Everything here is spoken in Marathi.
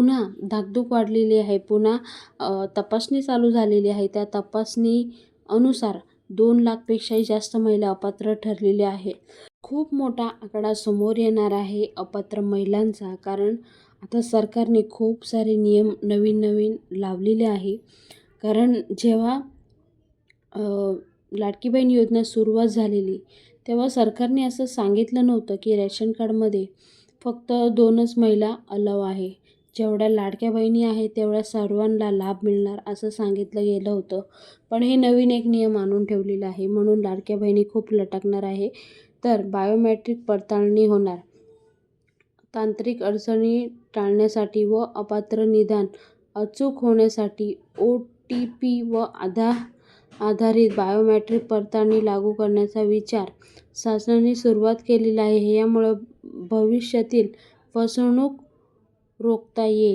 पुन्हा धाकधूक वाढलेली आहे. पुन्हा तपासणी चालू झालेली आहे. त्या तपासणी अनुसार 2,00,000पेक्षाही जास्त महिला अपात्र ठरलेल्या आहे. खूप मोठा आकडा समोर येणार आहे अपात्र महिलांचा. कारण आता सरकारने खूप सारे नियम नवीन लावलेले आहे. कारण जेव्हा लाडकी बहीण योजना सुरुवात झालेली तेव्हा सरकारने असं सांगितलं नव्हतं की रेशन कार्डमध्ये फक्त 2च महिला अलाव आहे. जेवढ्या लाडक्या बहिणी आहेत तेवढ्या सर्वांना लाभ मिळणार असं सांगितलं गेलं होतं. पण हे नवीन एक नियम आणून ठेवलेला आहे. म्हणून लाडक्या बहिणी खूप लटकणार आहे. तर बायोमेट्रिक पडताळणी होणार. तांत्रिक अडचणी टाळण्यासाठी व अपात्र निदान अचूक होण्यासाठी OTP व आधारित बायोमेट्रिक पडताळणी लागू करण्याचा विचार शासनाने सुरुवात केलेला आहे. यामुळे भविष्यातील फसवणूक रोखता येईल.